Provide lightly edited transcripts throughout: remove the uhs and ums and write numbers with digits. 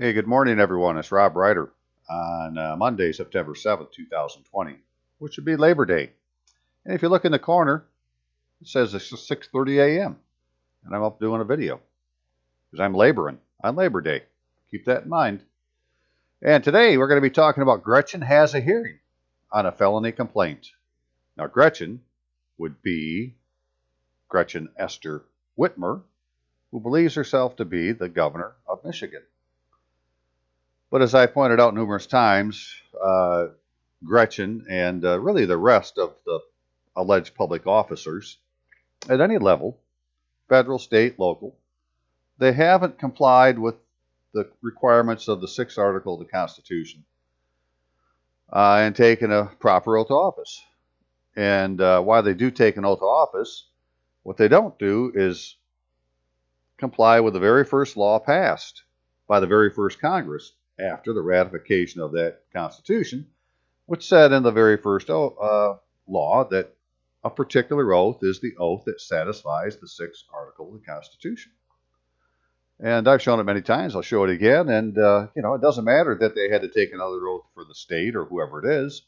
Hey, good morning, everyone. It's Rob Ryder on Monday, September 7th, 2020, which would be Labor Day. And if you look in the corner, it says it's 6:30 a.m. and I'm up doing a video because I'm laboring on Labor Day. Keep that in mind. And today we're going to be talking about Gretchen Has a Hearing on a felony complaint. Now, Gretchen would be Gretchen Esther Whitmer, who believes herself to be the governor of Michigan. But as I pointed out numerous times, Gretchen and really the rest of the alleged public officers at any level, federal, state, local, they haven't complied with the requirements of the 6th Article of the Constitution and taken a proper oath of office. And while they do take an oath of office, what they don't do is comply with the very first law passed by the very first Congress after the ratification of that Constitution, which said in the very first law that a particular oath is the oath that satisfies the 6th Article of the Constitution. And I've shown it many times. I'll show it again. And, it doesn't matter that they had to take another oath for the state or whoever it is.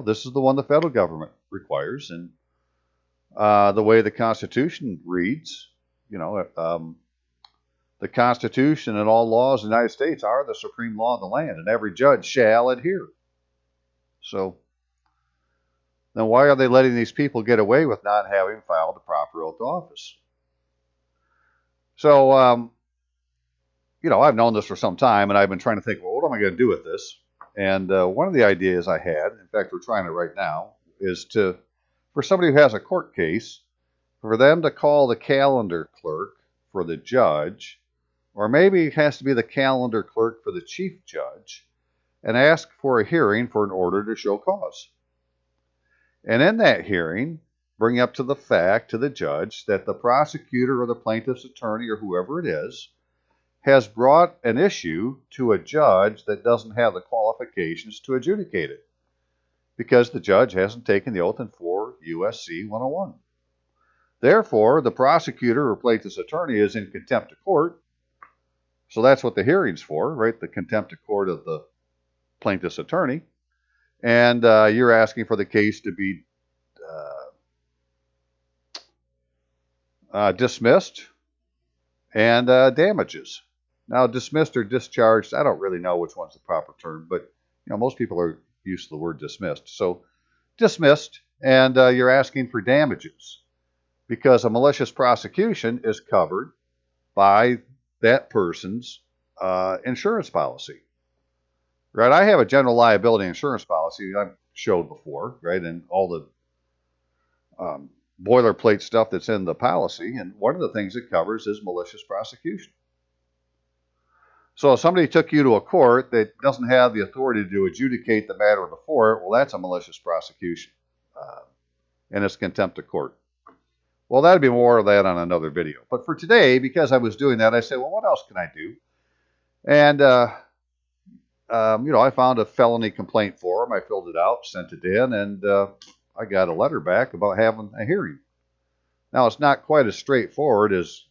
This is the one the federal government requires. And the way the Constitution reads, the Constitution and all laws of the United States are the supreme law of the land, and every judge shall adhere. So, then why are they letting these people get away with not having filed a proper oath of office? So, I've known this for some time, and I've been trying to think, well, what am I going to do with this? And one of the ideas I had, in fact, we're trying it right now, is for somebody who has a court case, for them to call the calendar clerk for the judge, or maybe it has to be the calendar clerk for the chief judge, and ask for a hearing for an order to show cause. And in that hearing, bring up to the fact to the judge that the prosecutor or the plaintiff's attorney or whoever it is has brought an issue to a judge that doesn't have the qualifications to adjudicate it, because the judge hasn't taken the oath in 4 U.S.C. 101. Therefore, the prosecutor or plaintiff's attorney is in contempt of court. So that's what the hearing's for, right? The contempt of court of the plaintiff's attorney. And you're asking for the case to be dismissed and damages. Now, dismissed or discharged, I don't really know which one's the proper term, but most people are used to the word dismissed. So dismissed, and you're asking for damages because a malicious prosecution is covered by that person's insurance policy. Right? I have a general liability insurance policy I've showed before, right? And all the boilerplate stuff that's in the policy. And one of the things it covers is malicious prosecution. So if somebody took you to a court that doesn't have the authority to adjudicate the matter before it, well, that's a malicious prosecution. And it's contempt of court. Well, that'd be more of that on another video. But for today, because I was doing that, I said, well, what else can I do? And, I found a felony complaint form. I filled it out, sent it in, and I got a letter back about having a hearing. Now, it's not quite as straightforward as,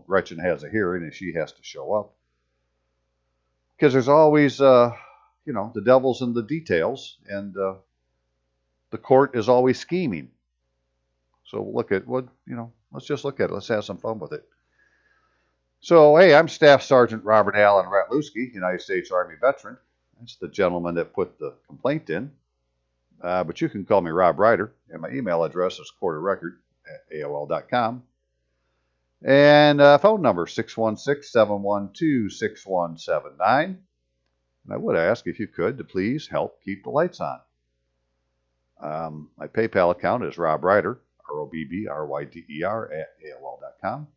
Gretchen has a hearing and she has to show up. Because there's always, the devil's in the details, and the court is always scheming. So look at what, let's just look at it. Let's have some fun with it. So, hey, I'm Staff Sergeant Robert Allen Ratluski, United States Army veteran. That's the gentleman that put the complaint in. But you can call me Rob Ryder, and my email address is courtofrecord@aol.com. And phone number 616-712-6179. And I would ask if you could to please help keep the lights on. My PayPal account is Rob Ryder, ROBBRYDER @aol.com.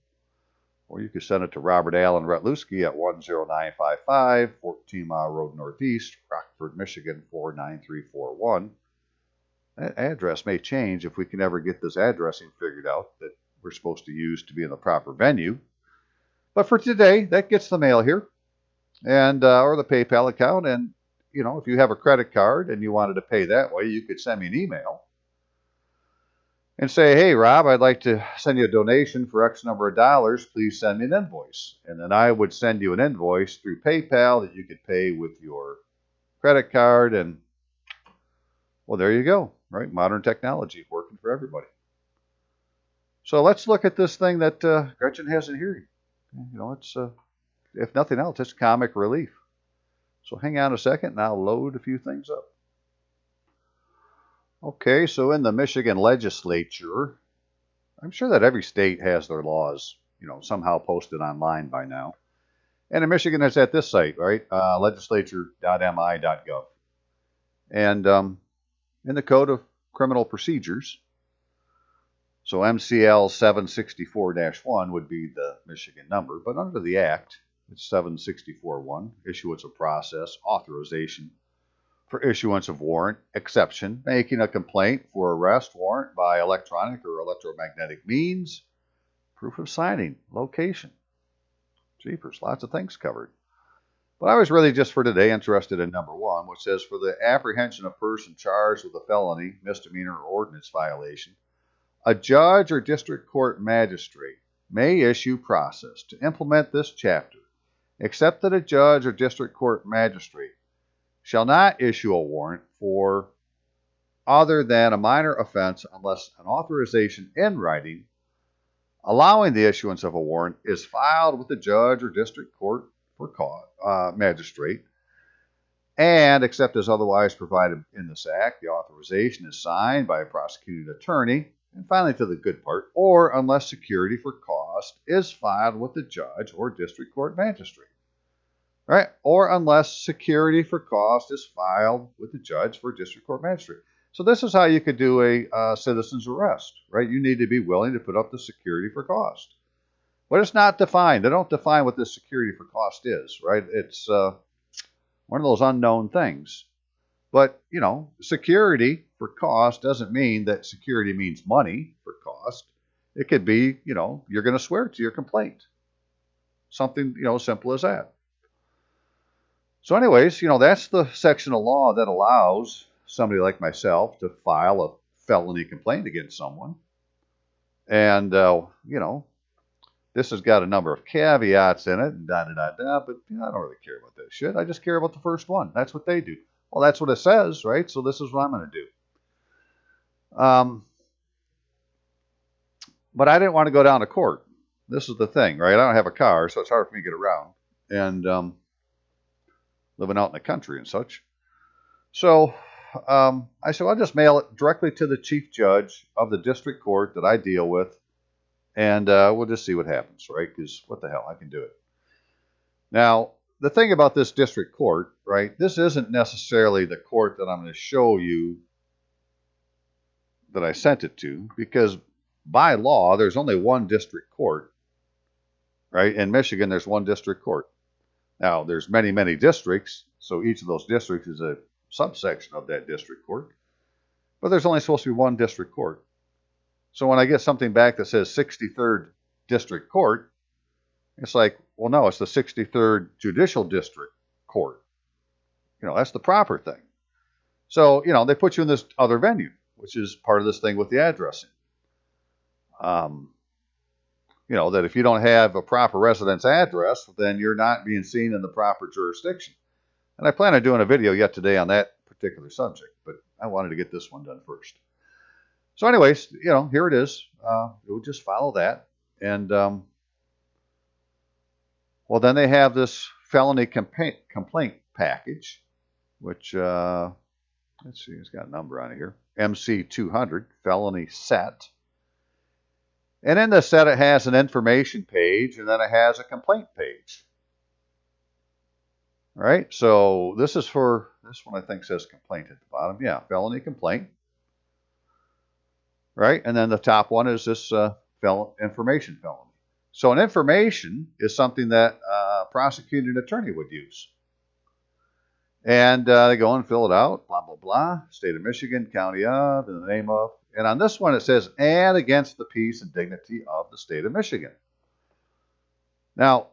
Or you could send it to Robert Allen Ratluski at 10955 14 Mile Road Northeast, Rockford, Michigan 49341. That address may change if we can ever get this addressing figured out that we're supposed to use to be in the proper venue. But for today, that gets the mail here, and or the PayPal account. And if you have a credit card and you wanted to pay that way, you could send me an email. and say, hey, Rob, I'd like to send you a donation for X number of dollars. Please send me an invoice. And then I would send you an invoice through PayPal that you could pay with your credit card. And, well, there you go, right? Modern technology working for everybody. So let's look at this thing that Gretchen Has A Hearing. It's, if nothing else, it's comic relief. So hang on a second and I'll load a few things up. Okay, so in the Michigan legislature, I'm sure that every state has their laws, somehow posted online by now. And in Michigan, it's at this site, right? Legislature.mi.gov. And in the Code of Criminal Procedures, so MCL 764-1 would be the Michigan number, but under the Act, it's 764-1, issuance of process, authorization for issuance of warrant, exception, making a complaint for arrest warrant by electronic or electromagnetic means, proof of signing, location. Jeepers, lots of things covered. But I was really just for today interested in number 1, which says for the apprehension of person charged with a felony, misdemeanor, or ordinance violation, a judge or district court magistrate may issue process to implement this chapter, except that a judge or district court magistrate shall not issue a warrant for other than a minor offense unless an authorization in writing allowing the issuance of a warrant is filed with the judge or district court for magistrate, and except as otherwise provided in this act, the authorization is signed by a prosecuting attorney, and finally to the good part, or unless security for cost is filed with the judge or district court magistrate. Right? Or unless security for cost is filed with the judge for district court magistrate. So this is how you could do a citizen's arrest, right? You need to be willing to put up the security for cost. But it's not defined. They don't define what this security for cost is, right? It's one of those unknown things. But, security for cost doesn't mean that security means money for cost. It could be, you're going to swear to your complaint. Something, simple as that. So anyways, that's the section of law that allows somebody like myself to file a felony complaint against someone. And, this has got a number of caveats in it, but I don't really care about that shit. I just care about the first one. That's what they do. Well, that's what it says, right? So this is what I'm going to do. But I didn't want to go down to court. This is the thing, right? I don't have a car, so it's hard for me to get around. And living out in the country and such. So I said, I'll just mail it directly to the chief judge of the district court that I deal with, and we'll just see what happens, right? Because what the hell, I can do it. Now, the thing about this district court, right, this isn't necessarily the court that I'm going to show you that I sent it to, because by law, there's only one district court, right? In Michigan, there's one district court. Now, there's many, many districts, so each of those districts is a subsection of that district court. But there's only supposed to be one district court. So when I get something back that says 63rd District Court, it's like, well, no, it's the 63rd Judicial District Court. That's the proper thing. So, they put you in this other venue, which is part of this thing with the addressing. That if you don't have a proper residence address, then you're not being seen in the proper jurisdiction. And I plan on doing a video yet today on that particular subject, but I wanted to get this one done first. So anyways, here it is. We'll just follow that. And, well, then they have this felony complaint package, which, let's see, it's got a number on it here. MC 200, felony set. And in the set, it has an information page, and then it has a complaint page. All right, so this is for, this one I think says complaint at the bottom. Yeah, felony complaint. Right, and then the top one is this information felony. So an information is something that a prosecuting attorney would use. And they go and fill it out, blah, blah, blah, state of Michigan, county of, and the name of. And on this one, it says, and against the peace and dignity of the state of Michigan. Now,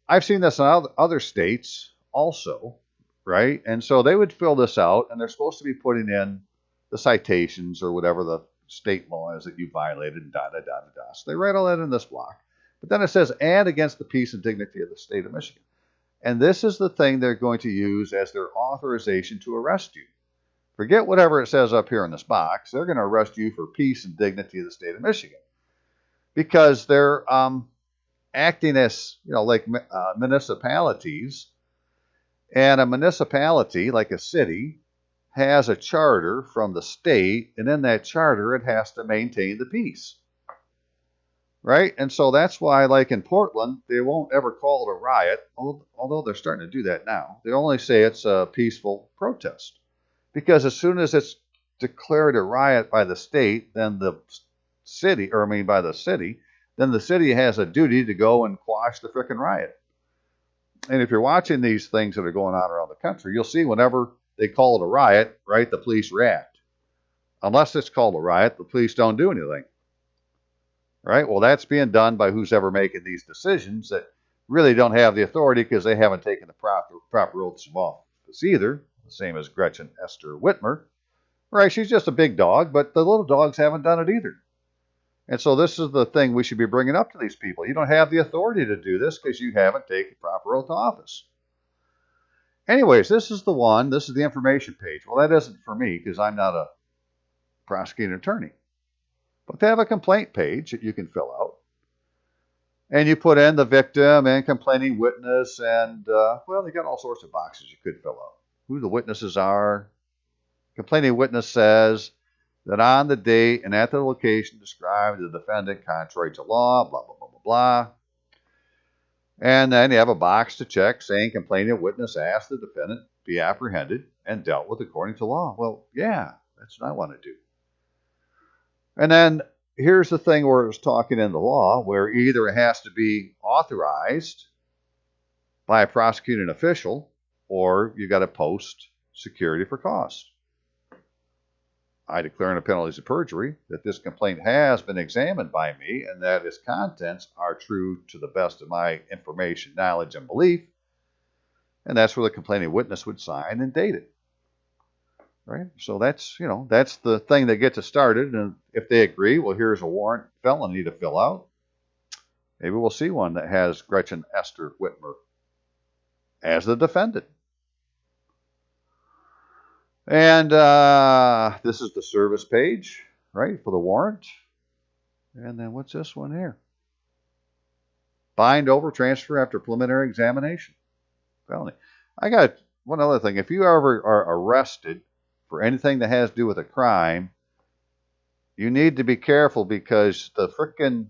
I've seen this in other states also, right? And so they would fill this out, and they're supposed to be putting in the citations or whatever the state law is that you violated, da da da da da. So they write all that in this block. But then it says, and against the peace and dignity of the state of Michigan. And this is the thing they're going to use as their authorization to arrest you. Forget whatever it says up here in this box. They're going to arrest you for peace and dignity of the state of Michigan. Because they're acting as, like municipalities. And a municipality, like a city, has a charter from the state, and in that charter, it has to maintain the peace. Right? And so that's why, like in Portland, they won't ever call it a riot, although they're starting to do that now. They only say it's a peaceful protest. Because as soon as it's declared a riot by the state, then the city, then the city has a duty to go and quash the frickin' riot. And if you're watching these things that are going on around the country, you'll see whenever they call it a riot, right, the police react. Unless it's called a riot, the police don't do anything. Right? Well, that's being done by who's ever making these decisions that really don't have the authority because they haven't taken the proper oaths of office either. The same as Gretchen Esther Whitmer. Right? She's just a big dog, but the little dogs haven't done it either. And so this is the thing we should be bringing up to these people. You don't have the authority to do this because you haven't taken the proper oath of office. Anyways, this is the information page. Well, that isn't for me because I'm not a prosecuting attorney. But they have a complaint page that you can fill out. And you put in the victim and complaining witness and, they got all sorts of boxes you could fill out. Who the witnesses are. Complaining witness says that on the date and at the location described, the defendant, contrary to law, blah, blah, blah, blah, blah. And then you have a box to check saying complaining witness asked the defendant be apprehended and dealt with according to law. Well, yeah, that's what I want to do. And then here's the thing where it's talking in the law, where either it has to be authorized by a prosecuting official or you got to post security for cost. I declare under penalties of perjury that this complaint has been examined by me and that its contents are true to the best of my information, knowledge, and belief. And that's where the complaining witness would sign and date it. Right? So that's the thing that gets it started. And if they agree, well, here's a warrant felony to fill out. Maybe we'll see one that has Gretchen Esther Whitmer as the defendant. And this is the service page, right, for the warrant. And then what's this one here? Bind over, transfer after preliminary examination. Felony. I got one other thing. If you ever are arrested for anything that has to do with a crime, you need to be careful because the frickin'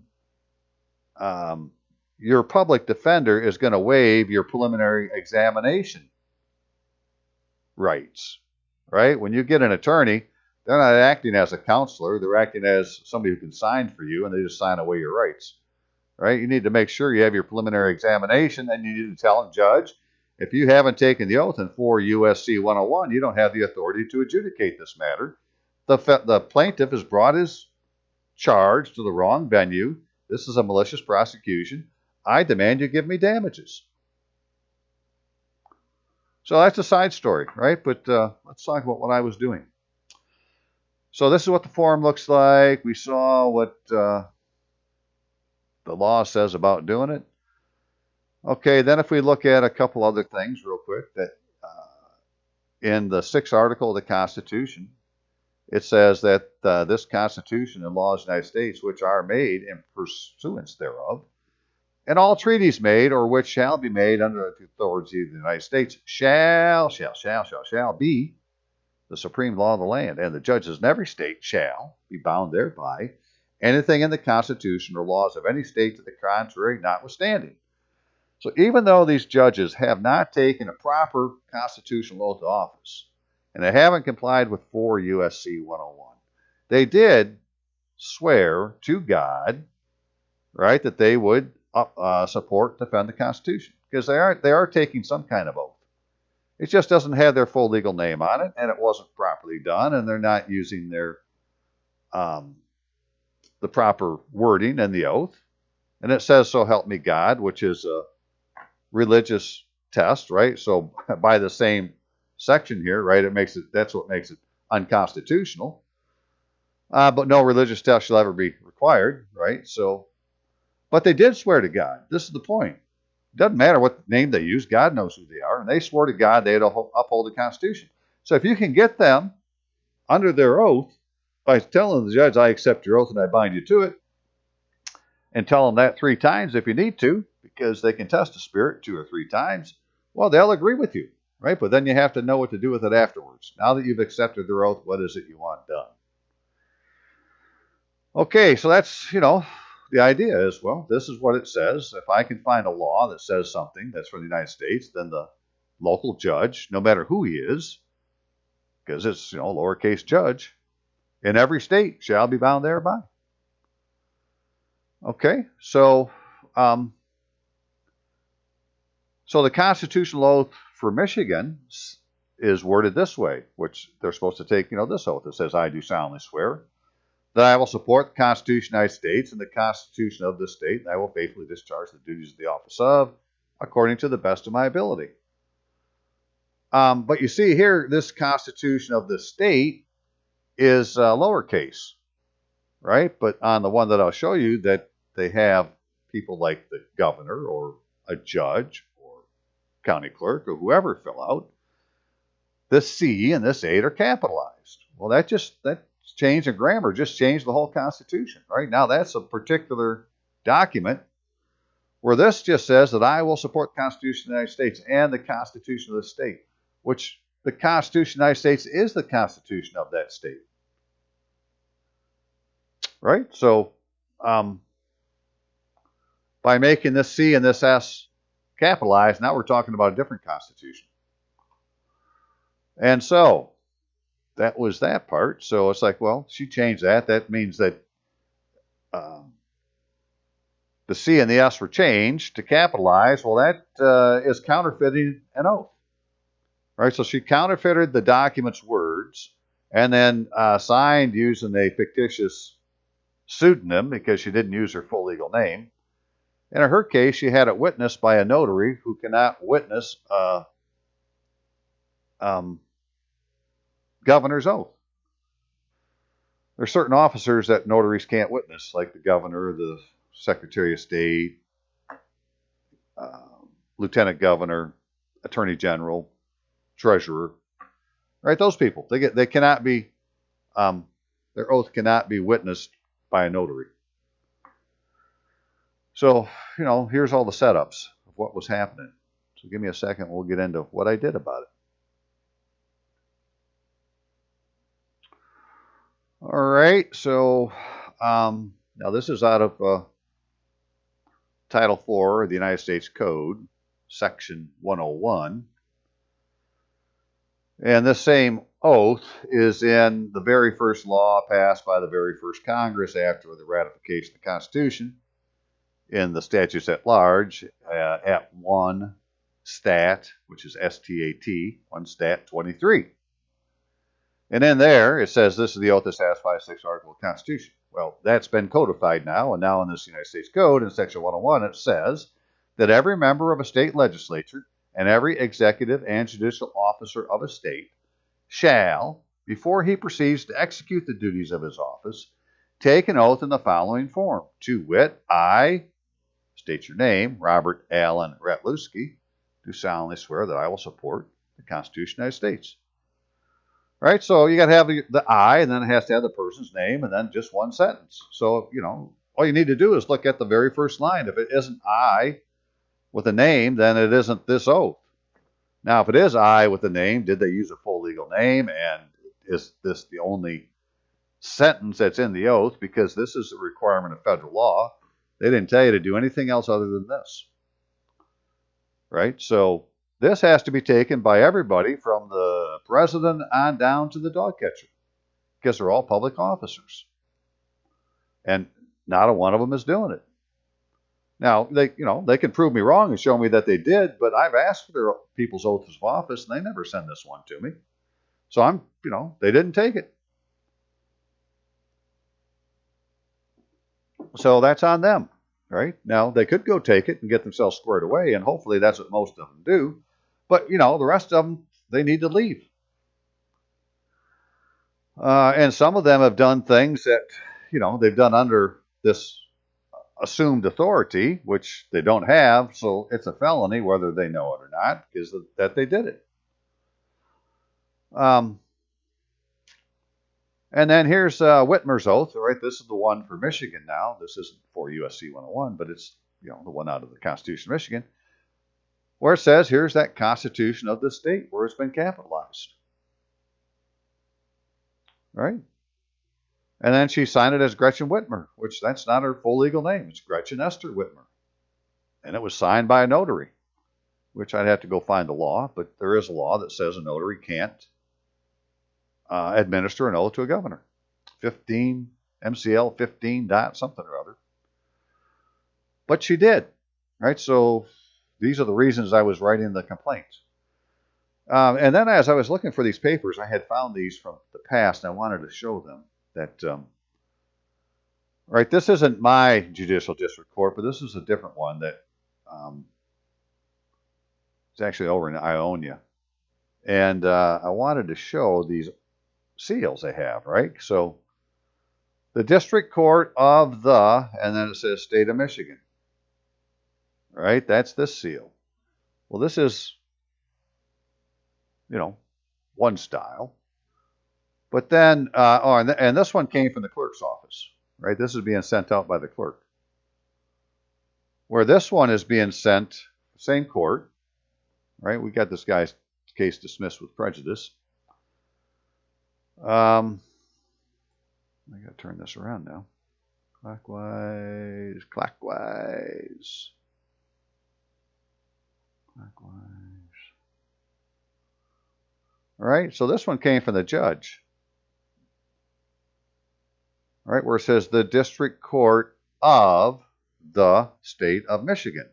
your public defender is going to waive your preliminary examination rights. Right? When you get an attorney, they're not acting as a counselor. They're acting as somebody who can sign for you, and they just sign away your rights. Right? You need to make sure you have your preliminary examination, and you need to tell the judge, if you haven't taken the oath in 4 U.S.C. 101, you don't have the authority to adjudicate this matter. The plaintiff has brought his charge to the wrong venue. This is a malicious prosecution. I demand you give me damages. So that's a side story, right? But let's talk about what I was doing. So this is what the form looks like. We saw what the law says about doing it. Okay, then if we look at a couple other things real quick, that in the 6th article of the Constitution, it says that this Constitution and laws of the United States, which are made in pursuance thereof, and all treaties made or which shall be made under the authority of the United States shall be the supreme law of the land, and the judges in every state shall be bound thereby, anything in the Constitution or laws of any state to the contrary notwithstanding. So even though these judges have not taken a proper constitutional oath of office, and they haven't complied with 4 U.S.C. 101, they did swear to God, right, that they would support, defend the Constitution, because they are taking some kind of oath. It just doesn't have their full legal name on it, and it wasn't properly done, and they're not using their the proper wording in the oath. And it says, "So help me God," which is a religious test, right? So by the same section here, right, that's what makes it unconstitutional. But no religious test shall ever be required, right? So, but they did swear to God. This is the point. It doesn't matter what name they use. God knows who they are. And they swore to God they'd uphold the Constitution. So if you can get them under their oath by telling the judge, I accept your oath and I bind you to it, and tell them that 3 times if you need to, because they can test the spirit 2 or 3 times, well, they'll agree with you, right? But then you have to know what to do with it afterwards. Now that you've accepted their oath, what is it you want done? Okay, so that's, the idea is, well, this is what it says. If I can find a law that says something that's from the United States, then the local judge, no matter who he is, because it's, lowercase judge, in every state shall be bound thereby. Okay, so the constitutional oath for Michigan is worded this way, which they're supposed to take, this oath. It says, I do solemnly swear that I will support the Constitution of the United States and the Constitution of this state, and I will faithfully discharge the duties of the office of, according to the best of my ability. But you see here, this Constitution of the state is lowercase, right? But on the one that I'll show you, that they have people like the governor or a judge or county clerk or whoever fill out, this C and this 8 are capitalized. Well, that change in grammar just changed the whole Constitution, right? Now that's a particular document where this just says that I will support the Constitution of the United States and the Constitution of the state, which the Constitution of the United States is the Constitution of that state, right? So by making this C and this S capitalized, now we're talking about a different Constitution. And so that was that part. So it's like, well, she changed that. That means that the C and the S were changed to capitalize. Well, that is counterfeiting an oath, right? So she counterfeited the document's words and then signed using a fictitious pseudonym because she didn't use her full legal name. And in her case, she had it witnessed by a notary who cannot witness governor's oath. There are certain officers that notaries can't witness, like the governor, the secretary of state, lieutenant governor, attorney general, treasurer, right? Those people, they cannot be, their oath cannot be witnessed by a notary. So, here's all the setups of what was happening. So give me a second, we'll get into what I did about it. All right, so now this is out of Title IV of the United States Code, Section 101. And this same oath is in the very first law passed by the very first Congress after the ratification of the Constitution in the statutes at large at 1 Stat, which is STAT, 1 Stat 23. And in there, it says this is the oath that satisfies the 6th article of the Constitution. Well, that's been codified now, and now in this United States Code, in Section 101, it says that every member of a state legislature and every executive and judicial officer of a state shall, before he proceeds to execute the duties of his office, take an oath in the following form, to wit, I, state your name, Robert Allen Ratluski, do solemnly swear that I will support the Constitution of the United States. Right, so you got to have the I, and then it has to have the person's name, and then just one sentence. So, all you need to do is look at the very first line. If it isn't I with a name, then it isn't this oath. Now, if it is I with a name, did they use a full legal name? And is this the only sentence that's in the oath? Because this is a requirement of federal law. They didn't tell you to do anything else other than this. Right, so this has to be taken by everybody from the president on down to the dog catcher because they're all public officers. And not a one of them is doing it. Now, they can prove me wrong and show me that they did, but I've asked for their people's oaths of office and they never send this one to me. So they didn't take it. So that's on them, right? Now, they could go take it and get themselves squared away, and hopefully that's what most of them do. But, the rest of them, they need to leave. And some of them have done things that, they've done under this assumed authority, which they don't have, so it's a felony whether they know it or not, because that they did it. And then here's Whitmer's oath. All right, this is the one for Michigan now. This isn't for USC 101, but it's the one out of the Constitution of Michigan, where it says, here's that Constitution of the state where it's been capitalized. Right? And then she signed it as Gretchen Whitmer, which that's not her full legal name. It's Gretchen Esther Whitmer. And it was signed by a notary, which I'd have to go find the law, but there is a law that says a notary can't administer an oath to a governor. 15 MCL 15 dot something or other. But she did. Right? So these are the reasons I was writing the complaint. And then as I was looking for these papers, I had found these from the past, and I wanted to show them that, right, this isn't my judicial district court, but this is a different one that it's actually over in Ionia. And I wanted to show these seals they have, right? So the District Court of the, and then it says State of Michigan. Right? That's this seal. Well, this is, one style. But then, and this one came from the clerk's office, right? This is being sent out by the clerk. Where this one is being sent, same court, right? We got this guy's case dismissed with prejudice. I got to turn this around now. Clockwise. All right, so this one came from the judge. All right, where it says the District Court of the State of Michigan.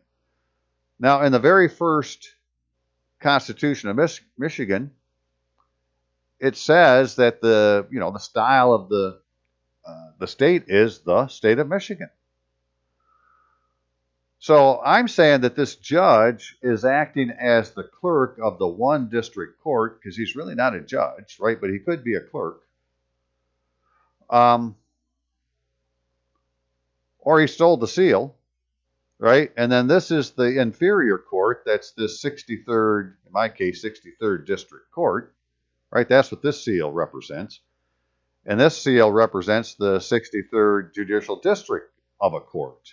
Now, in the very first Constitution of Michigan, it says that the style of the state is the State of Michigan. So I'm saying that this judge is acting as the clerk of the one district court, because he's really not a judge, right? But he could be a clerk. Or he stole the seal, right? And then this is the inferior court. That's the 63rd, in my case, 63rd District Court, right? That's what this seal represents. And this seal represents the 63rd Judicial District of a court,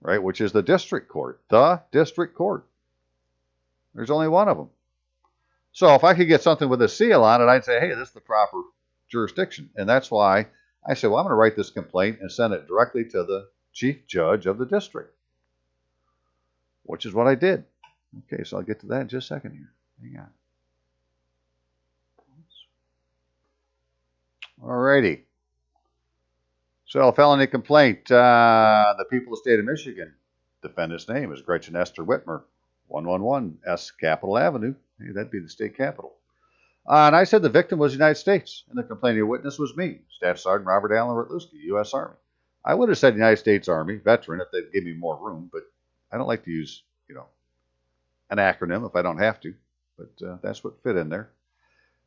right? Which is the District Court, the District Court. There's only one of them. So if I could get something with a seal on it, I'd say, hey, this is the proper jurisdiction. And that's why I said, well, I'm going to write this complaint and send it directly to the chief judge of the district, which is what I did. Okay, so I'll get to that in just a second here. Hang on. Alrighty. So, felony complaint. The people of the state of Michigan. Defendant's name is Gretchen Esther Whitmer, 111 S Capitol Avenue. Hey, that'd be the state capital. And I said the victim was the United States, and the complaining witness was me, Staff Sergeant Robert Allen Rutluski, U.S. Army. I would have said United States Army, veteran, if they'd give me more room, but I don't like to use, an acronym if I don't have to. But that's what fit in there.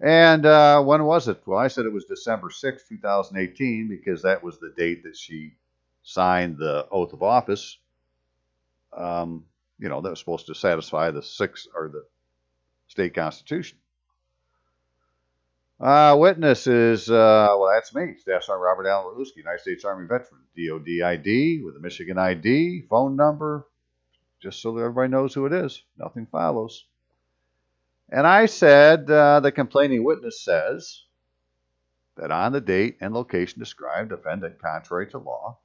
And when was it? Well, I said it was December 6, 2018, because that was the date that she signed the oath of office. That was supposed to satisfy the state constitution. Witness is, that's me, Staff Sergeant Robert Allen Rutluski, United States Army veteran, DOD ID with a Michigan ID, phone number, just so that everybody knows who it is. Nothing follows. And I said, the complaining witness says that on the date and location described, defendant contrary to law.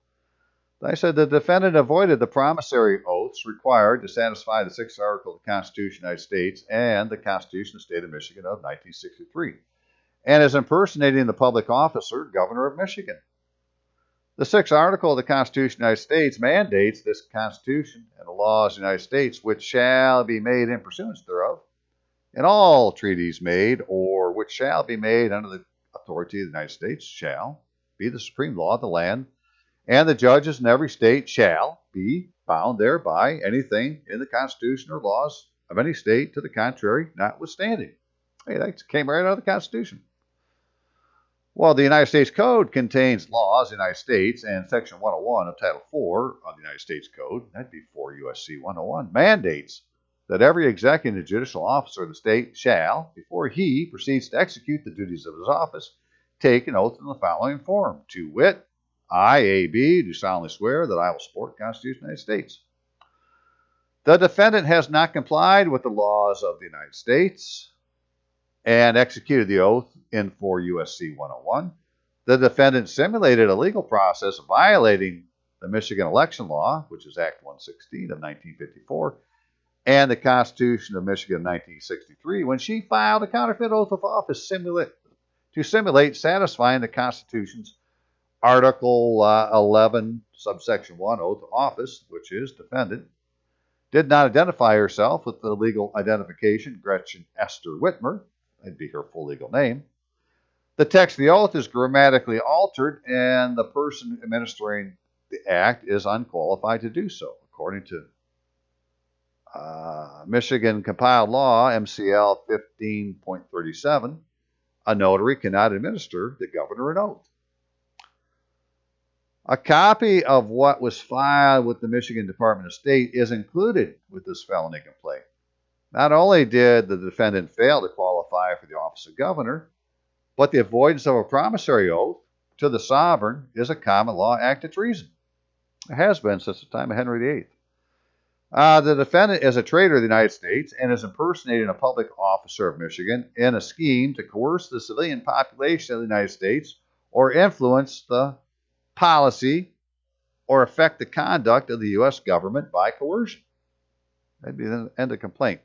I said the defendant avoided the promissory oaths required to satisfy the 6th Article of the Constitution of the United States and the Constitution of the State of Michigan of 1963, and is impersonating the public officer, Governor of Michigan. The 6th Article of the Constitution of the United States mandates this Constitution and the laws of the United States, which shall be made in pursuance thereof, and all treaties made or which shall be made under the authority of the United States shall be the supreme law of the land, and the judges in every state shall be bound thereby anything in the Constitution or laws of any state to the contrary notwithstanding. Hey, that came right out of the Constitution. Well, the United States Code contains laws in the United States, and Section 101 of Title 4 of the United States Code, that'd be 4 U.S.C. 101, mandates that every executive and judicial officer of the state shall, before he proceeds to execute the duties of his office, take an oath in the following form, to wit, I, A.B., do solemnly swear that I will support the Constitution of the United States. The defendant has not complied with the laws of the United States and executed the oath in 4 U.S.C. 101. The defendant simulated a legal process violating the Michigan election law, which is Act 116 of 1954, and the Constitution of Michigan of 1963, when she filed a counterfeit oath of office to simulate satisfying the Constitution's Article 11, subsection 1, oath of office, which is defendant did not identify herself with the legal identification Gretchen Esther Whitmer. That'd be her full legal name. The text of the oath is grammatically altered, and the person administering the act is unqualified to do so. According to Michigan compiled law, MCL 15.37, a notary cannot administer the governor an oath. A copy of what was filed with the Michigan Department of State is included with this felony complaint. Not only did the defendant fail to qualify for the office of governor, but the avoidance of a promissory oath to the sovereign is a common law act of treason. It has been since the time of Henry VIII. The defendant is a traitor of the United States and is impersonating a public officer of Michigan in a scheme to coerce the civilian population of the United States or influence the policy or affect the conduct of the U.S. government by coercion. That'd be the end of complaint.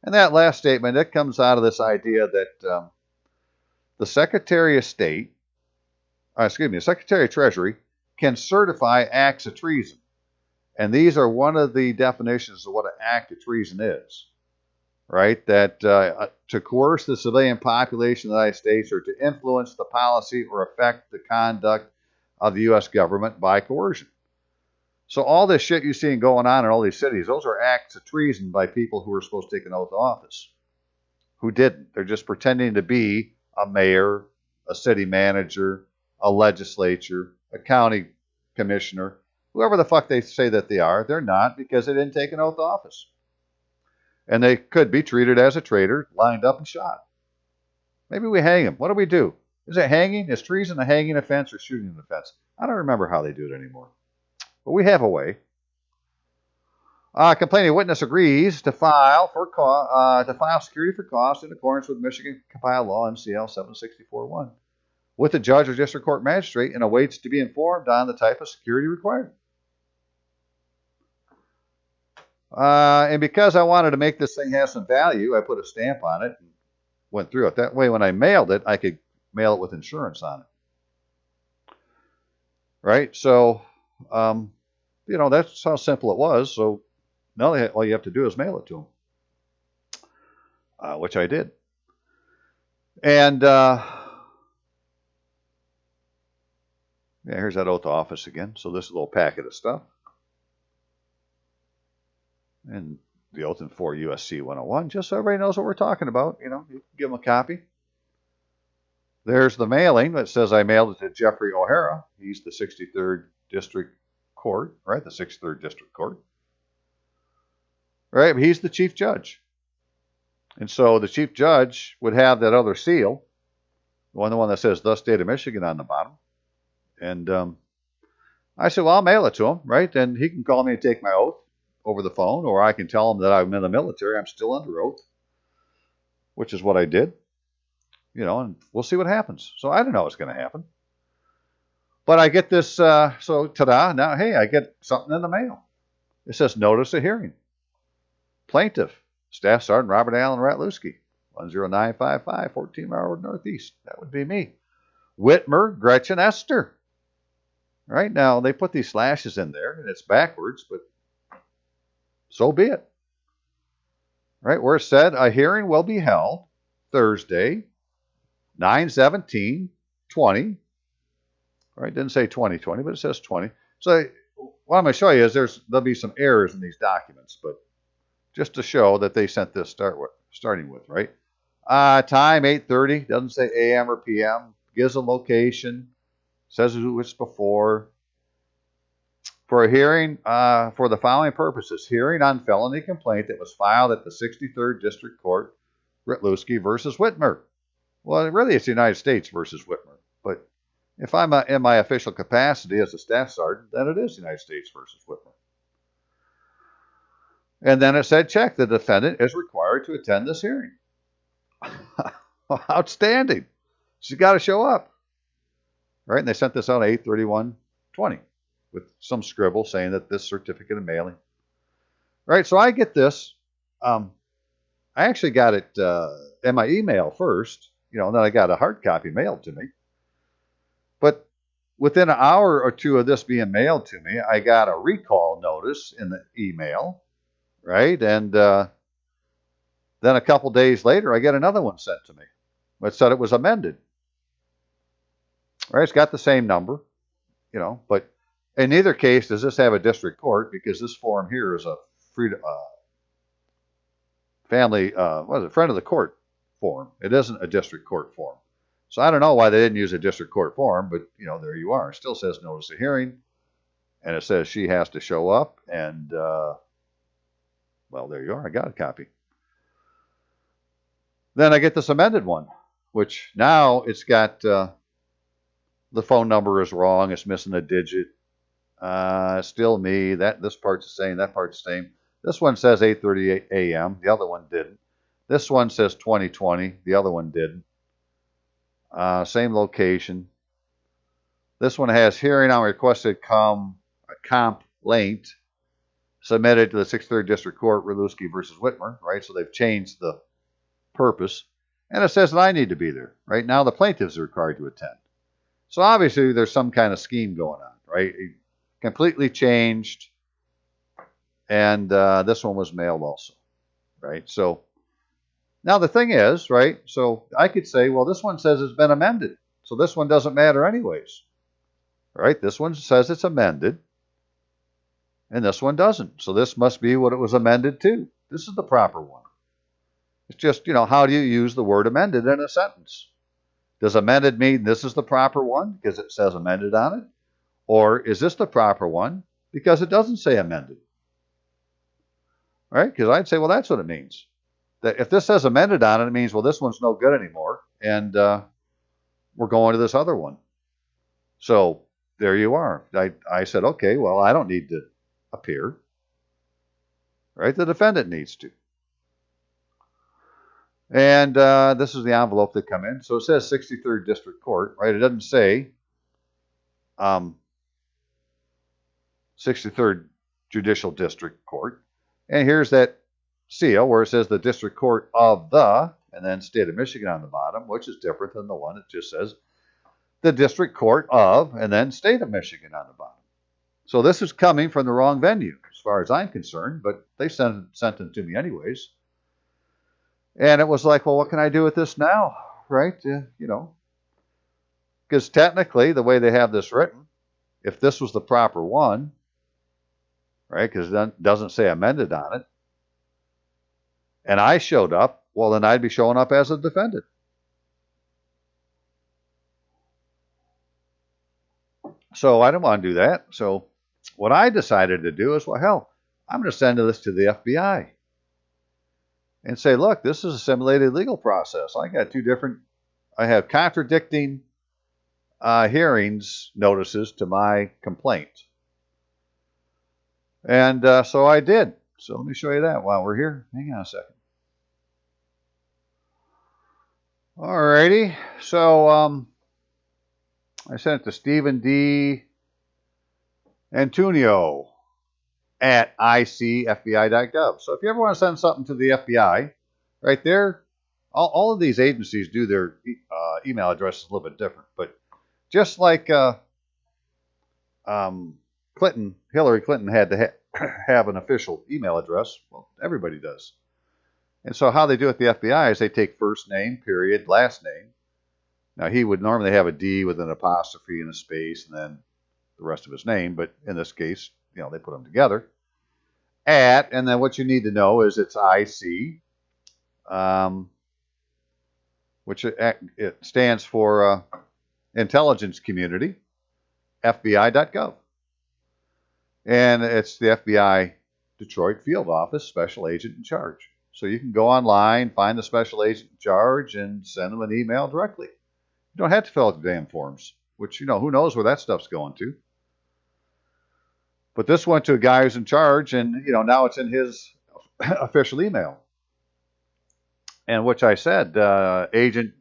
And that last statement, it comes out of this idea that the Secretary of State, the Secretary of Treasury can certify acts of treason. And these are one of the definitions of what an act of treason is, right? That to coerce the civilian population of the United States or to influence the policy or affect the conduct of the U.S. government by coercion. So all this shit you're seeing going on in all these cities, those are acts of treason by people who are supposed to take an oath of office, who didn't. They're just pretending to be a mayor, a city manager, a legislature, a county commissioner, whoever the fuck they say that they are. They're not, because they didn't take an oath of office. And they could be treated as a traitor, lined up and shot. Maybe we hang them. What do we do? Is it hanging? Is treason a hanging offense or shooting an offense? I don't remember how they do it anymore. But we have a way. Complaining witness agrees to file security for costs in accordance with Michigan compiled law MCL 764-1 with the judge or district court magistrate and awaits to be informed on the type of security required. And because I wanted to make this thing have some value, I put a stamp on it and went through it. That way, when I mailed it, I could mail it with insurance on it. Right? So, that's how simple it was. So now all you have to do is mail it to them, which I did. And here's that oath of office again. So this is a little packet of stuff. And the oath in 4 U.S.C. 101, just so everybody knows what we're talking about. You can give them a copy. There's the mailing that says I mailed it to Jeffrey O'Hara. He's the 63rd District Court, right? The 63rd District Court. Right? He's the chief judge. And so the chief judge would have that other seal, the one that says the state of Michigan on the bottom. And I said, well, I'll mail it to him, right? And he can call me and take my oath over the phone, or I can tell him that I'm in the military. I'm still under oath, which is what I did. And we'll see what happens. So I don't know what's going to happen. But I get this, so ta-da, now, hey, I get something in the mail. It says notice of hearing. Plaintiff, Staff Sergeant Robert Allen Ratlewski, 10955, 14 Mile Road Northeast. That would be me. Whitmer, Gretchen Esther. Right now, they put these slashes in there, and it's backwards, but so be it. Right, where it said a hearing will be held Thursday, 9/17/20. Right, didn't say 2020, but it says 20. So what I'm going to show you is there'll be some errors in these documents, but just to show that they sent this starting with, right? Time 8:30, doesn't say AM or PM. gives a location, says who it's before. For a hearing, for the following purposes, hearing on felony complaint that was filed at the 63rd District Court, Ritluski versus Whitmer. Well, really, it's the United States versus Whitmer. But if I'm in my official capacity as a staff sergeant, then it is the United States versus Whitmer. And then it said, check, the defendant is required to attend this hearing. Outstanding. She's got to show up. Right? And they sent this out at 8/31/20 with some scribble saying that this certificate of mailing. Right? So I get this. I actually got it in my email first, and then I got a hard copy mailed to me. But within an hour or two of this being mailed to me, I got a recall notice in the email, right? And then a couple days later, I get another one sent to me. It said it was amended. Right? It's got the same number, but in neither case does this have a district court, because this form here is a friend of the court form. It isn't a district court form. So I don't know why they didn't use a district court form, but there you are. It still says notice of hearing, and it says she has to show up, and there you are. I got a copy. Then I get this amended one, which now it's got the phone number is wrong. It's missing a digit. Still me. This part's the same. That part's the same. This one says 8:38 a.m. The other one didn't. This one says 2020. The other one didn't. Same location. This one has hearing on requested complaint submitted to the 63rd District Court, Ritluski versus Whitmer, right? So they've changed the purpose. And it says that I need to be there. Right now the plaintiffs are required to attend. So obviously there's some kind of scheme going on, right? It completely changed. And this one was mailed also, right? So now the thing is, right, so I could say, well, this one says it's been amended, so this one doesn't matter anyways, right? This one says it's amended, and this one doesn't. So this must be what it was amended to. This is the proper one. It's just, how do you use the word amended in a sentence? Does amended mean this is the proper one because it says amended on it? Or is this the proper one because it doesn't say amended? Right? Because I'd say, well, that's what it means. That if this says amended on it, it means, well, this one's no good anymore, and we're going to this other one. So there you are. I said, okay, well, I don't need to appear. Right? The defendant needs to. And this is the envelope that come in. So it says 63rd District Court, right? It doesn't say 63rd Judicial District Court. And here's that seal where it says the District Court of the, and then State of Michigan on the bottom, which is different than the one that just says the District Court of, and then State of Michigan on the bottom. So this is coming from the wrong venue, as far as I'm concerned, but they sent them to me anyways. And it was like, well, what can I do with this now, right? Because technically, the way they have this written, if this was the proper one, right, because it doesn't say amended on it, and I showed up, well, then I'd be showing up as a defendant. So I didn't want to do that. So what I decided to do is, well, hell, I'm going to send this to the FBI and say, look, this is a simulated legal process. I have contradicting hearings notices to my complaint. And so I did. So let me show you that while we're here. Hang on a second. Alrighty. So I sent it to Stephen D. Antonio at icfbi.gov. So if you ever want to send something to the FBI, right there, all of these agencies do their email addresses a little bit different. But just like Hillary Clinton had to have an official email address, well, everybody does. And so how they do it at the FBI is they take first name, period, last name. Now, he would normally have a D with an apostrophe and a space and then the rest of his name. But in this case, they put them together. At, and then what you need to know is it's IC, which it stands for intelligence community, FBI.gov. And it's the FBI Detroit Field Office Special Agent in Charge. So you can go online, find the Special Agent in Charge, and send them an email directly. You don't have to fill out the damn forms, which, who knows where that stuff's going to. But this went to a guy who's in charge, and, now it's in his official email. And which I said, Agent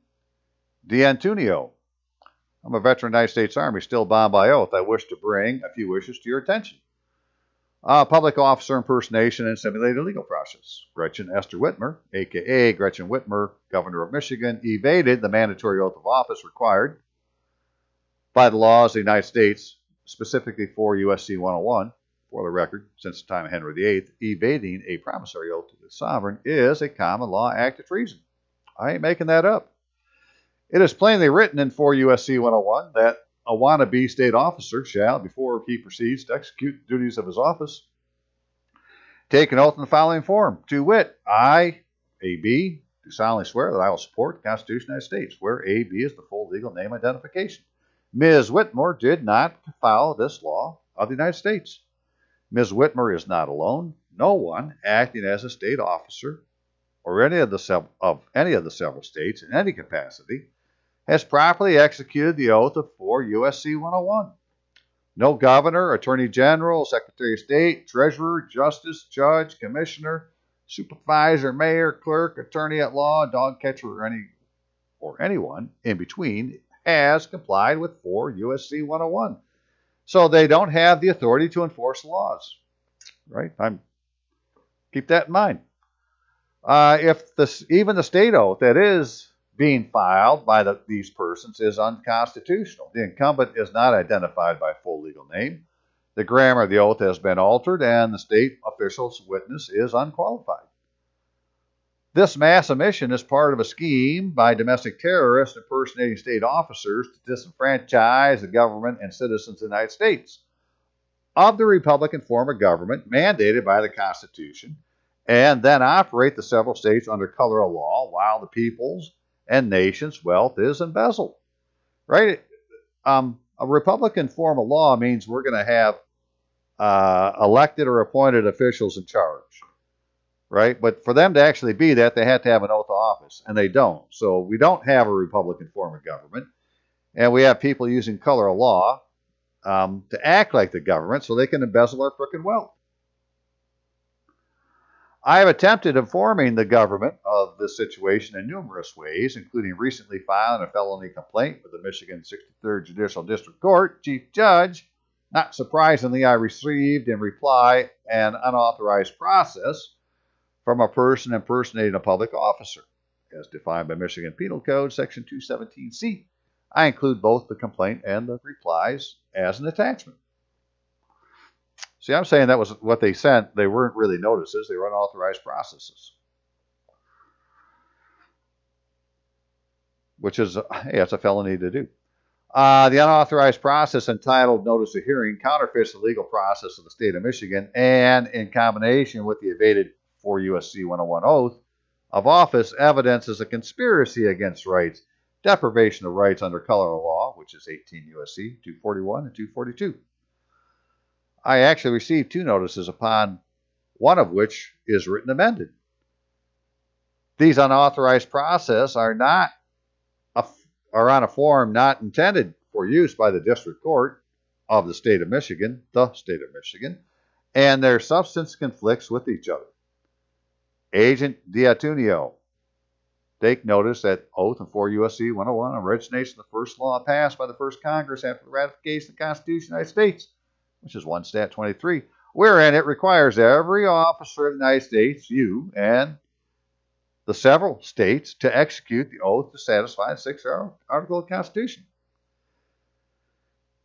D'Antonio, I'm a veteran of the United States Army, still bound by oath. I wish to bring a few issues to your attention. Public officer impersonation and simulated legal process. Gretchen Esther Whitmer, a.k.a. Gretchen Whitmer, Governor of Michigan, evaded the mandatory oath of office required by the laws of the United States, specifically 4 U.S.C. 101, for the record, since the time of Henry VIII, evading a promissory oath to the sovereign is a common law act of treason. I ain't making that up. It is plainly written in 4 U.S.C. 101 that a wannabe state officer shall, before he proceeds to execute the duties of his office, take an oath in the following form, to wit, I, A.B., do solemnly swear that I will support the Constitution of the United States, where A.B. is the full legal name identification. Ms. Whitmore did not follow this law of the United States. Ms. Whitmer is not alone. No one acting as a state officer or any of the several states in any capacity has properly executed the oath of 4 U.S.C. 101. No governor, attorney general, secretary of state, treasurer, justice, judge, commissioner, supervisor, mayor, clerk, attorney at law, dog catcher, or anyone in between has complied with 4 U.S.C. 101. So they don't have the authority to enforce laws. Right? Keep that in mind. Even the state oath that is being filed by these persons is unconstitutional. The incumbent is not identified by full legal name. The grammar of the oath has been altered, and the state official's witness is unqualified. This mass omission is part of a scheme by domestic terrorists impersonating state officers to disenfranchise the government and citizens of the United States of the Republican form of government mandated by the Constitution, and then operate the several states under color of law while the people's and nation's wealth is embezzled. Right? A Republican form of law means we're going to have elected or appointed officials in charge. Right? But for them to actually be that, they have to have an oath of office, and they don't. So we don't have a Republican form of government, and we have people using color of law to act like the government so they can embezzle our frickin' wealth. I have attempted informing the government of this situation in numerous ways, including recently filing a felony complaint with the Michigan 63rd Judicial District Court Chief Judge. Not surprisingly, I received in reply an unauthorized process from a person impersonating a public officer, as defined by Michigan Penal Code Section 217C. I include both the complaint and the replies as an attachment. See, I'm saying that was what they sent. They weren't really notices. They were unauthorized processes. Which is, hey, that's a felony to do. The unauthorized process entitled Notice of Hearing counterfeits the legal process of the state of Michigan, and in combination with the evaded 4 U.S.C. 101 oath of office, evidences a conspiracy against rights, deprivation of rights under color of law, which is 18 U.S.C. 241 and 242. I actually received 2 notices, upon one of which is written amended. These unauthorized process are on a form not intended for use by the district court of the state of Michigan, and their substance conflicts with each other. Agent D'Antonio, take notice that oath in 4 U.S.C. 101 originates in the first law passed by the first Congress after the ratification of the Constitution of the United States, which is 1 Stat 23, wherein it requires every officer of the United States, you, and the several states to execute the oath to satisfy the 6th Article of the Constitution.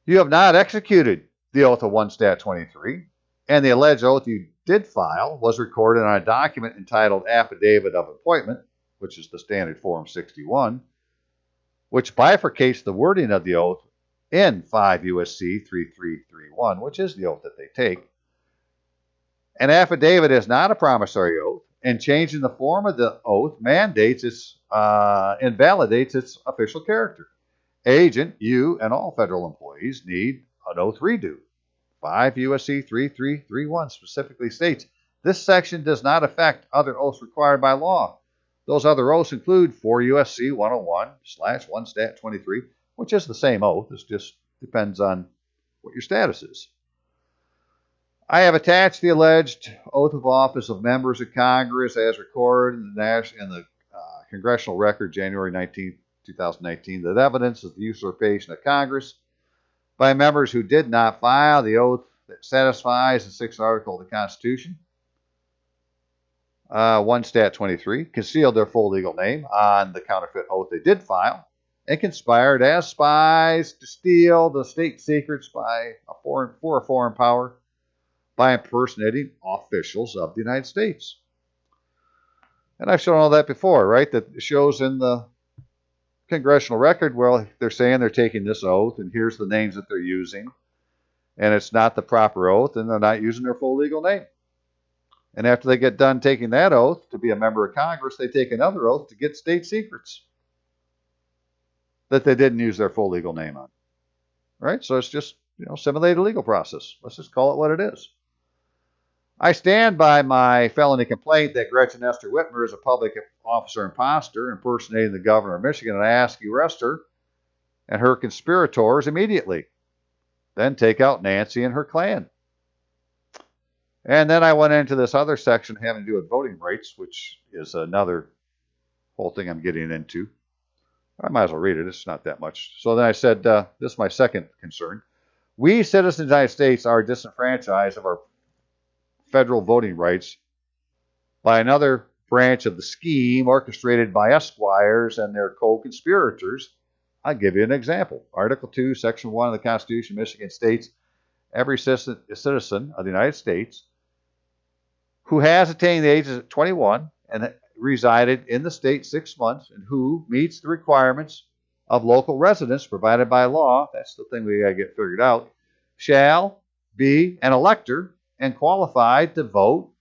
You have not executed the oath of 1 Stat 23, and the alleged oath you did file was recorded on a document entitled Affidavit of Appointment, which is the standard Form 61, which bifurcates the wording of the oath in 5 U.S.C. 3331, which is the oath that they take. An affidavit is not a promissory oath, and changing the form of the oath invalidates its official character. Agent, you and all federal employees need an oath redo. 5 U.S.C. 3331 specifically states, this section does not affect other oaths required by law. Those other oaths include 4 U.S.C. 101/1 Stat 23, which is the same oath. It just depends on what your status is. I have attached the alleged oath of office of members of Congress as recorded in the Congressional Record, January 19, 2019, that evidence of the usurpation of Congress by members who did not file the oath that satisfies the 6th Article of the Constitution. 1 Stat 23, concealed their full legal name on the counterfeit oath they did file, and conspired as spies to steal the state secrets for a foreign power by impersonating officials of the United States. And I've shown all that before, right? That shows in the Congressional Record, well, they're saying they're taking this oath, and here's the names that they're using, and it's not the proper oath, and they're not using their full legal name. And after they get done taking that oath to be a member of Congress, they take another oath to get state secrets that they didn't use their full legal name on. Right? So it's just, simulated legal process. Let's just call it what it is. I stand by my felony complaint that Gretchen Esther Whitmer is a public officer imposter impersonating the governor of Michigan, and I ask you arrest her and her conspirators immediately. Then take out Nancy and her clan. And then I went into this other section having to do with voting rights, which is another whole thing I'm getting into. I might as well read it. It's not that much. So then I said, this is my second concern. We citizens of the United States are disenfranchised of our federal voting rights by another branch of the scheme orchestrated by esquires and their co-conspirators. I'll give you an example. Article 2, Section 1 of the Constitution of Michigan states, every citizen of the United States who has attained the age of 21 and resided in the state 6 months and who meets the requirements of local residence provided by law, that's the thing we got to get figured out, shall be an elector and qualified to vote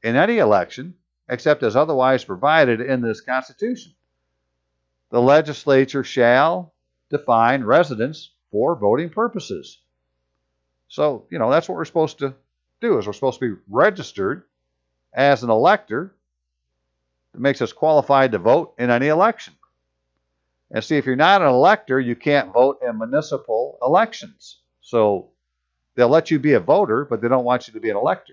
in any election except as otherwise provided in this Constitution. The legislature shall define residence for voting purposes. So, that's what we're supposed to do, is we're supposed to be registered as an elector that makes us qualified to vote in any election. And see, if you're not an elector, you can't vote in municipal elections. So they'll let you be a voter, but they don't want you to be an elector.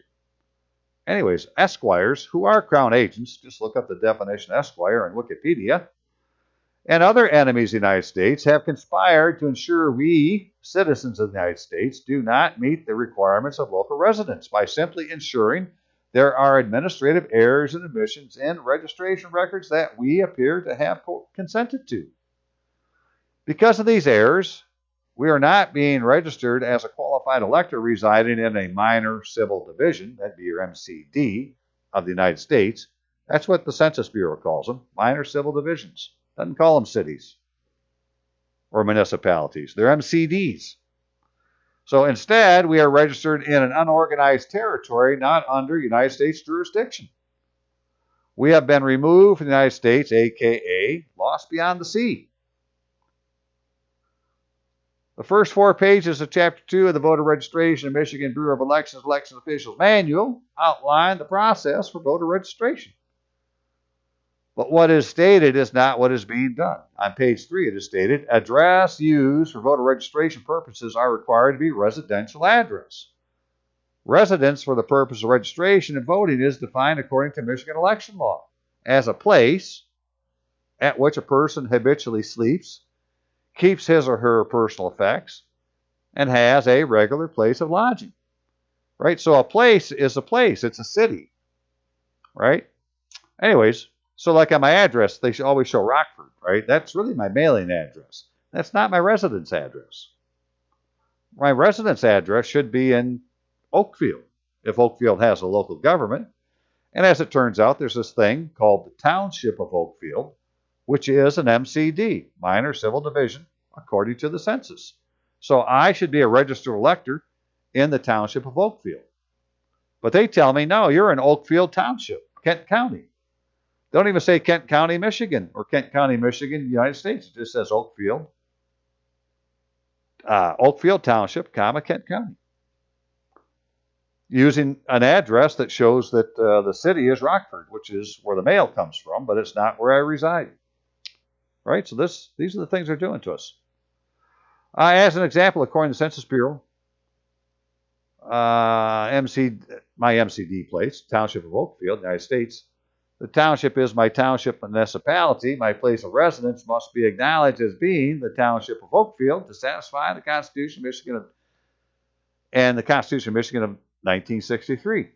Anyways, esquires, who are crown agents, just look up the definition of esquire on Wikipedia, and other enemies of the United States have conspired to ensure we, citizens of the United States, do not meet the requirements of local residence by simply ensuring there are administrative errors and omissions in registration records that we appear to have consented to. Because of these errors, we are not being registered as a qualified elector residing in a minor civil division, that'd be your MCD, of the United States. That's what the Census Bureau calls them, minor civil divisions. Doesn't call them cities or municipalities. They're MCDs. So instead, we are registered in an unorganized territory not under United States jurisdiction. We have been removed from the United States, a.k.a. lost beyond the sea. The first 4 pages of Chapter 2 of the Voter Registration of Michigan Bureau of Elections Election Officials Manual outline the process for voter registration. But what is stated is not what is being done. On page 3, it is stated, address used for voter registration purposes are required to be residential address. Residence for the purpose of registration and voting is defined according to Michigan election law as a place at which a person habitually sleeps, keeps his or her personal effects, and has a regular place of lodging. Right? So a place is a place. It's a city. Right? Anyways, so like on my address, they should always show Rockford, right? That's really my mailing address. That's not my residence address. My residence address should be in Oakfield, if Oakfield has a local government. And as it turns out, there's this thing called the Township of Oakfield, which is an MCD, minor civil division, according to the census. So I should be a registered elector in the Township of Oakfield. But they tell me, no, you're in Oakfield Township, Kent County. They don't even say Kent County, Michigan, or Kent County, Michigan, United States. It just says Oakfield, Oakfield Township, Kent County, using an address that shows that the city is Rockford, which is where the mail comes from, but it's not where I reside. Right? So these are the things they're doing to us. As an example, according to the Census Bureau, my MCD place, Township of Oakfield, United States. The township is my township municipality. My place of residence must be acknowledged as being the Township of Oakfield to satisfy the Constitution of Michigan and the Constitution of Michigan of 1963.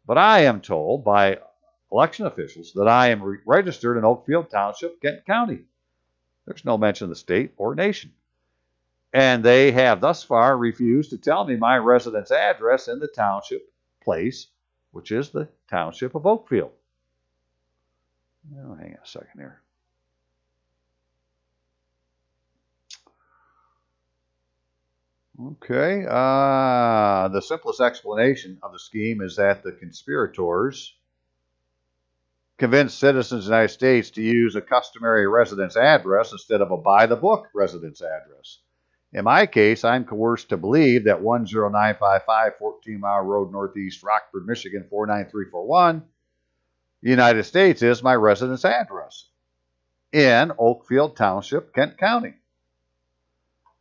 But I am told by election officials that I am registered in Oakfield Township, Kent County. There's no mention of the state or nation. And they have thus far refused to tell me my residence address in the township place, which is the Township of Oakfield. Oh, hang on a second here. Okay. The simplest explanation of the scheme is that the conspirators convinced citizens of the United States to use a customary residence address instead of a by-the-book residence address. In my case, I'm coerced to believe that 10955 14 Mile Road, Northeast Rockford, Michigan 49341, United States, is my residence address in Oakfield Township, Kent County.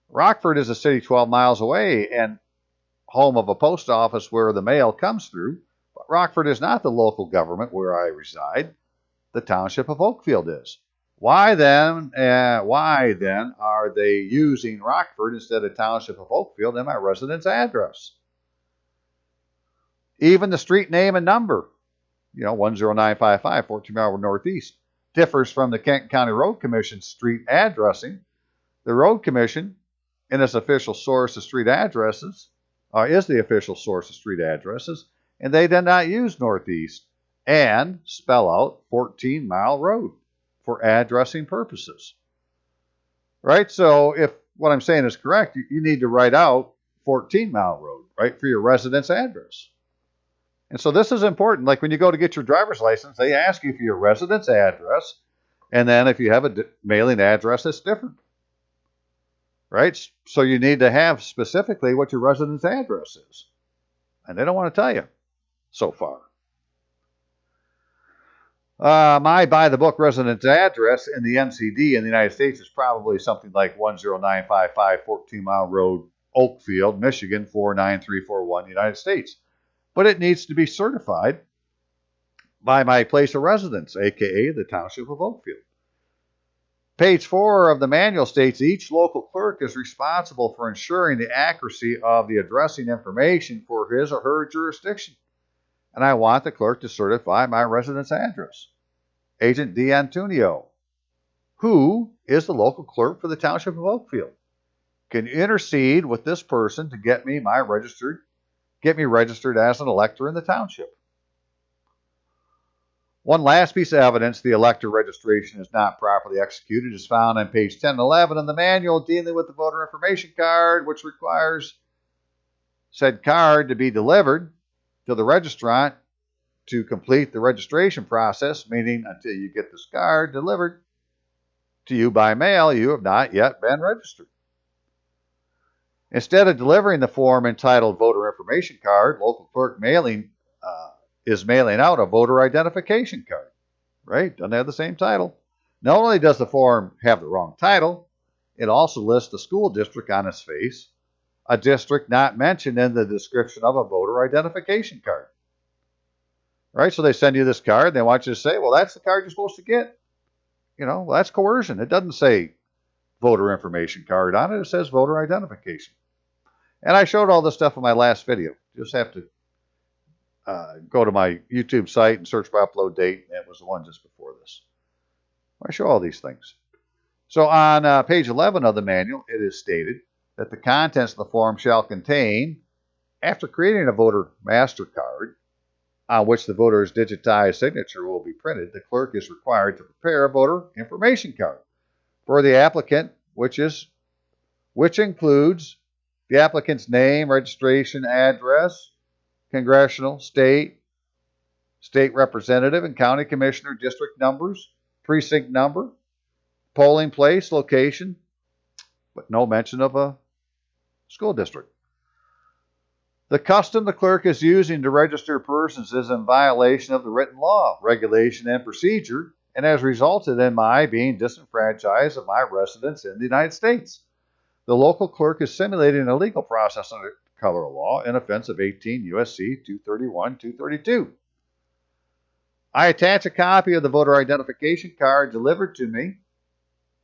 Rockford is a city 12 miles away and home of a post office where the mail comes through, but Rockford is not the local government where I reside. The Township of Oakfield is. Why then are they using Rockford instead of Township of Oakfield in my residence address? Even the street name and number, 10955 14 Mile Northeast, differs from the Kent County Road Commission street addressing. The Road Commission, in its official source of street addresses, is the official source of street addresses, and they did not use Northeast and spell out 14 Mile Road for addressing purposes. Right? So if what I'm saying is correct, you need to write out 14 Mile Road, right, for your residence address. And so this is important. Like when you go to get your driver's license, they ask you for your residence address, and then if you have a mailing address, it's different. Right? So you need to have specifically what your residence address is. And they don't want to tell you so far. My by-the-book residence address in the MCD in the United States is probably something like 10955 14 Mile Road, Oakfield, Michigan 49341, United States. But it needs to be certified by my place of residence, aka the Township of Oakfield. Page 4 of the manual states each local clerk is responsible for ensuring the accuracy of the addressing information for his or her jurisdiction. And I want the clerk to certify my residence address. Agent D'Antonio, who is the local clerk for the Township of Oakfield, can you intercede with this person to get me registered as an elector in the township. One last piece of evidence the elector registration is not properly executed is found on page 10 and 11 in the manual dealing with the voter information card, which requires said card to be delivered to the registrant to complete the registration process, meaning until you get this card delivered to you by mail, you have not yet been registered. Instead of delivering the form entitled Voter Information Card, local clerk is mailing out a voter identification card. Right? Doesn't have the same title. Not only does the form have the wrong title, it also lists the school district on its face, a district not mentioned in the description of a voter identification card. Right? So they send you this card, they want you to say, well, that's the card you're supposed to get. Well, that's coercion. It doesn't say voter information card on it. It says voter identification. And I showed all this stuff in my last video. You just have to go to my YouTube site and search by upload date. It was the one just before this. I show all these things. So on page 11 of the manual, it is stated that the contents of the form shall contain, after creating a voter master card, on which the voter's digitized signature will be printed, the clerk is required to prepare a voter information card for the applicant, which includes the applicant's name, registration, address, congressional, state representative, and county commissioner district numbers, precinct number, polling place, location, but no mention of a school district. The custom the clerk is using to register persons is in violation of the written law, regulation, and procedure, and has resulted in my being disenfranchised of my residence in the United States. The local clerk is simulating a legal process under color law, an offense of 18 U.S.C. 231-232. I attach a copy of the voter identification card delivered to me.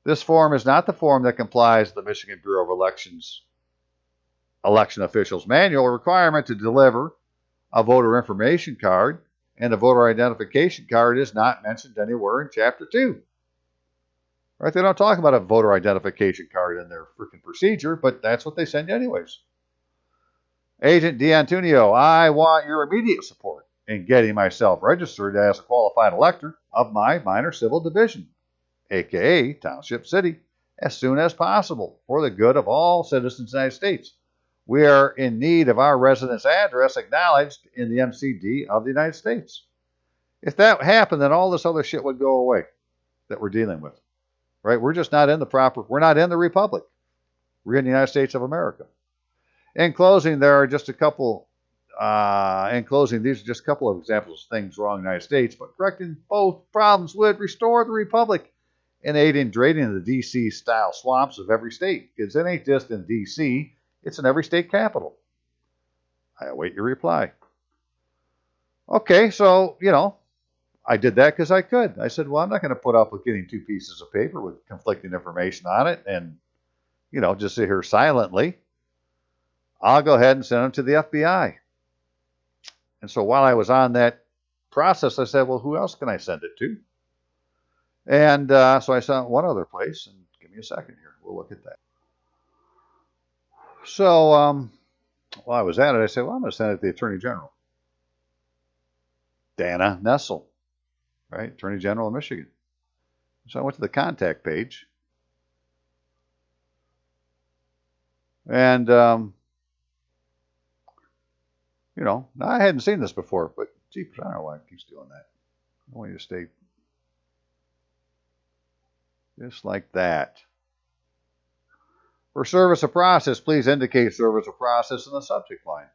This form is not the form that complies with the Michigan Bureau of Elections election officials manual requirement to deliver a voter information card, and the voter identification card is not mentioned anywhere in Chapter 2. Right? They don't talk about a voter identification card in their freaking procedure, but that's what they send you anyways. Agent D'Antonio, I want your immediate support in getting myself registered as a qualified elector of my minor civil division, aka Township City, as soon as possible for the good of all citizens of the United States. We are in need of our residence address acknowledged in the MCD of the United States. If that happened, then all this other shit would go away that we're dealing with. Right? We're just not in we're not in the Republic. We're in the United States of America. In closing, there are just a couple, these are just a couple of examples of things wrong in the United States, but correcting both problems would restore the Republic and aid in draining the D.C.-style swamps of every state, because it ain't just in D.C., it's in every state capital. I await your reply. Okay, so, I did that because I could. I said, well, I'm not going to put up with getting two pieces of paper with conflicting information on it and, just sit here silently. I'll go ahead and send them to the FBI. And so while I was on that process, I said, well, who else can I send it to? And so I sent one other place, and give me a second here. We'll look at that. So while I was at it, I said, well, I'm going to send it to the Attorney General. Dana Nessel, right? Attorney General of Michigan. So I went to the contact page. And, now I hadn't seen this before, but jeepers, I don't know why it keeps doing that. I want you to stay just like that. For service of process, please indicate service of process in the subject line.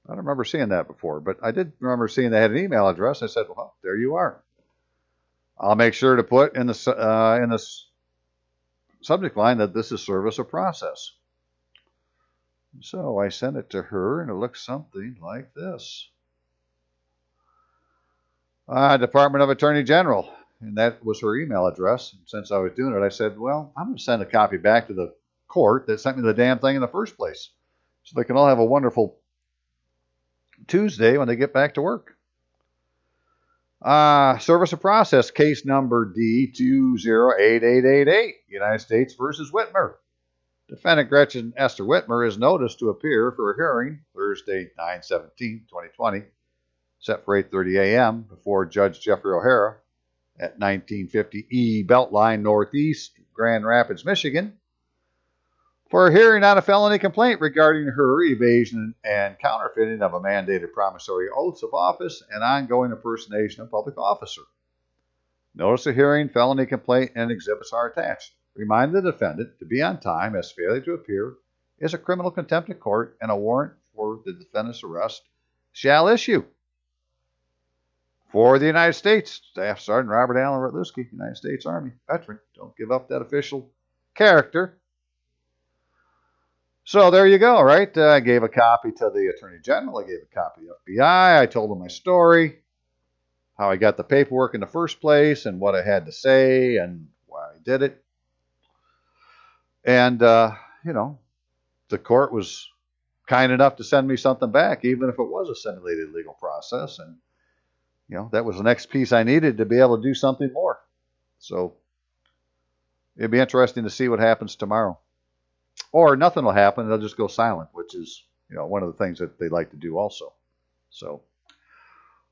I don't remember seeing that before, but I did remember seeing they had an email address. I said, well, there you are. I'll make sure to put in the subject line that this is service of process. So I sent it to her, and it looks something like this. Department of Attorney General, and that was her email address. And since I was doing it, I said, well, I'm going to send a copy back to the court that sent me the damn thing in the first place, so they can all have a wonderful Tuesday when they get back to work. Service of process, case number D208888, United States versus Whitmer. Defendant Gretchen Esther Whitmer is noticed to appear for a hearing Thursday, 9/17/2020, set for 8:30 a.m. before Judge Jeffrey O'Hara at 1950 E Beltline Northeast, Grand Rapids, Michigan, for a hearing on a felony complaint regarding her evasion and counterfeiting of a mandated promissory oaths of office and ongoing impersonation of public officer. Notice of hearing, felony complaint, and exhibits are attached. Remind the defendant to be on time, as failure to appear is a criminal contempt of court, and a warrant for the defendant's arrest shall issue. For the United States, Staff Sergeant Robert Allen Rutluski, United States Army, veteran. Don't give up that official character. So there you go, right? I gave a copy to the Attorney General. I gave a copy to the FBI. I told them my story, how I got the paperwork in the first place, and what I had to say, and why I did it. And, the court was kind enough to send me something back, even if it was a simulated legal process. And, that was the next piece I needed to be able to do something more. So it'd be interesting to see what happens tomorrow. Or nothing will happen. They'll just go silent, which is, one of the things that they like to do also. So,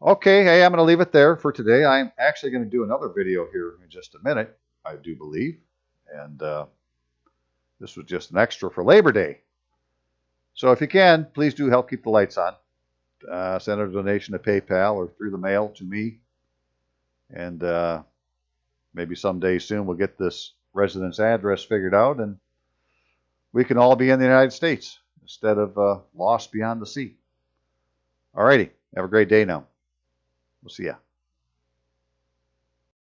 okay, hey, I'm going to leave it there for today. I'm actually going to do another video here in just a minute, I do believe. And this was just an extra for Labor Day. So if you can, please do help keep the lights on. Send a donation to PayPal or through the mail to me. And maybe someday soon we'll get this residence address figured out, and we can all be in the United States instead of lost beyond the sea. Alrighty, have a great day now. We'll see ya.